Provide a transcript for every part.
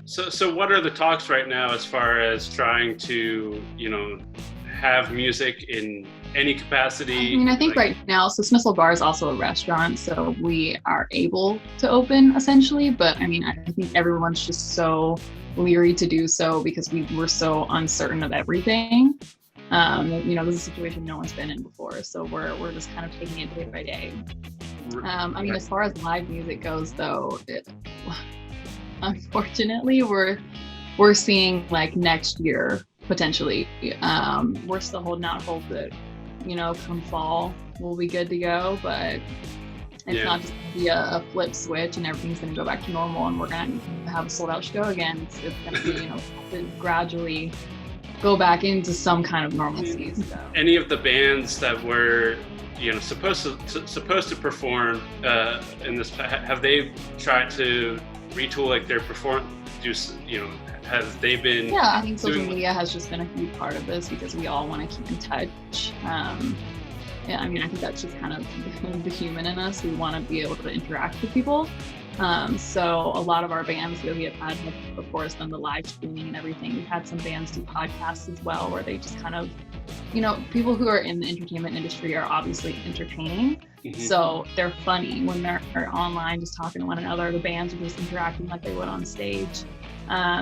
So what are the talks right now as far as trying to, have music in any I capacity? mean, I think Like, right now, so Smithsville Bar is also a restaurant, so we are able to open essentially. But I mean, I think everyone's just so leery to do so because we were so uncertain of everything. This is a situation no one's been in before, so we're just kind of taking it day by day. I mean, as far as live music goes, though, unfortunately, we're seeing like next year potentially. We're still holding out hope that come fall we'll be good to go, but it's not just gonna be a flip switch and everything's gonna go back to normal and we're gonna have a sold out show again. It's gonna be to gradually go back into some kind of normalcy. So. Any of the bands that were supposed to perform in this, have they tried to retool like their have they been? Yeah, I think social media has just been a huge part of this because we all want to keep in touch. Yeah, I mean, I think that's just kind of the human in us. We want to be able to interact with people. So a lot of our bands that we have had, of course, done the live streaming and everything. We've had some bands do podcasts as well, where they just kind of, people who are in the entertainment industry are obviously entertaining. Mm-hmm. So they're funny when they're online just talking to one another. The bands are just interacting like they would on stage.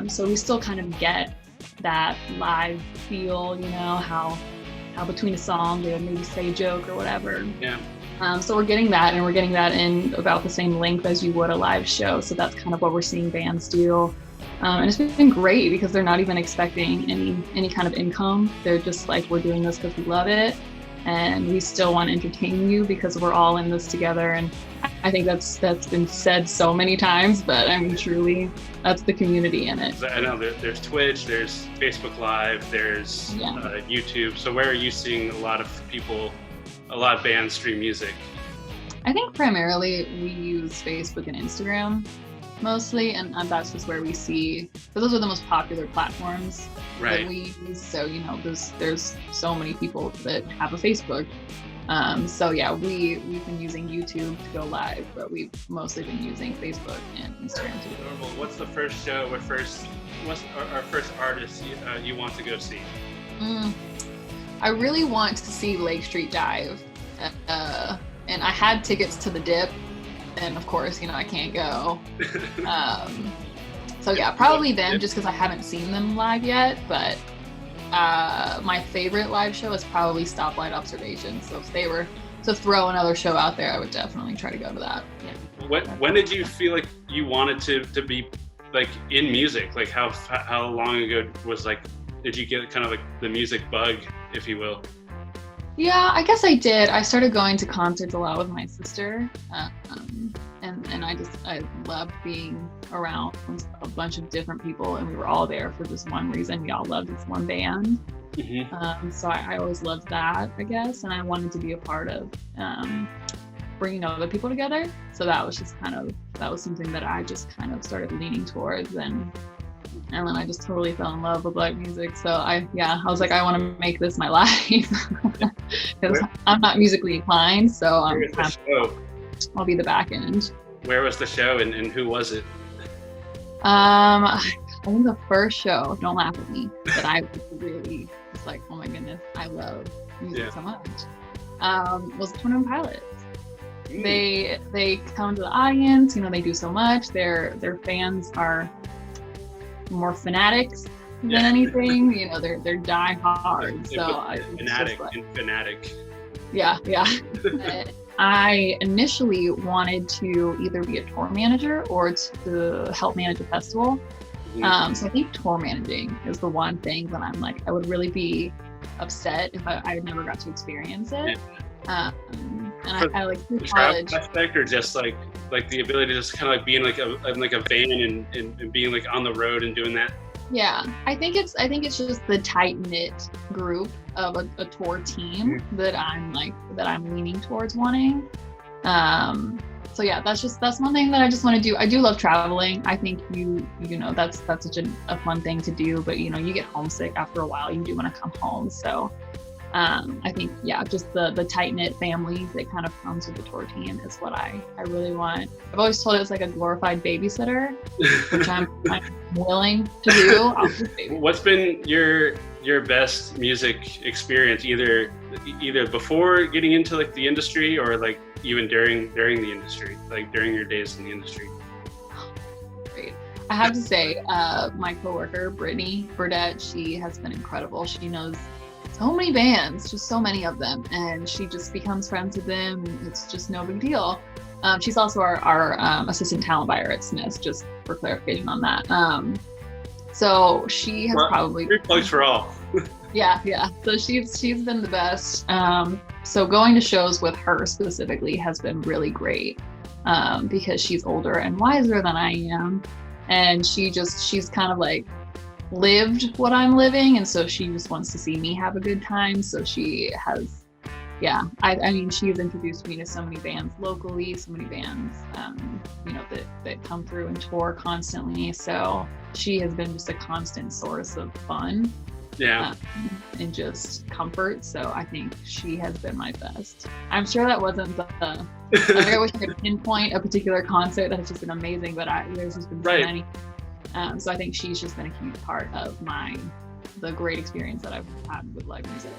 So we still kind of get that live feel, how between a song they would maybe say a joke or whatever. Yeah. So we're getting that, and we're getting that in about the same length as you would a live show. So that's kind of what we're seeing bands do. And it's been great because they're not even expecting any kind of income. They're just like, we're doing this because we love it. And we still want to entertain you because we're all in this together. And I think that's been said so many times, but I mean, truly, that's the community in it. I know there's Twitch, there's Facebook Live, there's YouTube. So where are you seeing a lot of bands stream music? I think primarily we use Facebook and Instagram mostly, and that's just where we see, but those are the most popular platforms that we use. So there's so many people that have a Facebook. So yeah, we've been using YouTube to go live, but we've mostly been using Facebook and Instagram too. What's the first show? What's our first artist you want to go see? I really want to see Lake Street Dive, and I had tickets to the Dip, and of course, I can't go. So yeah, probably them, just because I haven't seen them live yet. But my favorite live show is probably Stoplight Observation. So if they were to throw another show out there, I would definitely try to go to that. Yeah. When did you feel like you wanted to be like in music? Like how long ago was did you get kind of like the music bug, if you will? Yeah, I guess I did. I started going to concerts a lot with my sister, and I loved being around a bunch of different people, and we were all there for just one reason. We all loved this one band. Mm-hmm. So I always loved that, I guess, and I wanted to be a part of bringing other people together. So that was something that I just kind of started leaning towards, and then I just totally fell in love with live music. So I was like, I want to make this my life because I'm not musically inclined. So I'll be the back end. Where was the show and who was it? I think the first show, don't laugh at me, that I really was like, oh my goodness, I love music so much, was 21 Pilots. They come to the audience, they do so much. Their fans are more fanatics than anything. They're die hard. Fanatic. Yeah. I initially wanted to either be a tour manager or to help manage a festival. Mm-hmm. So I think tour managing is the one thing that I'm like, I would really be upset if I never got to experience it. Yeah. And I like through college aspect, or just like the ability to just kind of like be in like a van and being like on the road and doing that. Yeah, I think it's just the tight knit group of a tour team that I'm leaning towards wanting. So yeah, that's one thing that I just want to do. I do love traveling. I think that's such a fun thing to do, but you get homesick after a while. You do want to come home. So I think, yeah, just the tight-knit family that kind of comes with the tour team is what I really want. I've always told it it's like a glorified babysitter, which I'm willing to do. I'll do babysitter. What's been your best music experience, either before getting into like the industry or like even during the industry, like during your days in the industry? Great. I have to say, my coworker, Brittany Burdett, she has been incredible. She knows so many bands, just so many of them, and she just becomes friends with them. It's just no big deal. She's also our assistant talent buyer at Smith's, just for clarification on that. So she has probably 3 plugs for all. Yeah. So she's been the best. So going to shows with her specifically has been really great, because she's older and wiser than I am, and she's kind of like lived what I'm living, and so she just wants to see me have a good time. So she has, I mean, she's introduced me to so many bands locally, so many bands, that come through and tour constantly. So she has been just a constant source of fun, and just comfort. So I think she has been my best. I'm sure that wasn't I wish I could pinpoint a particular concert that has just been amazing, but there's just been so many. So I think she's just been a huge part of the great experience that I've had with live music.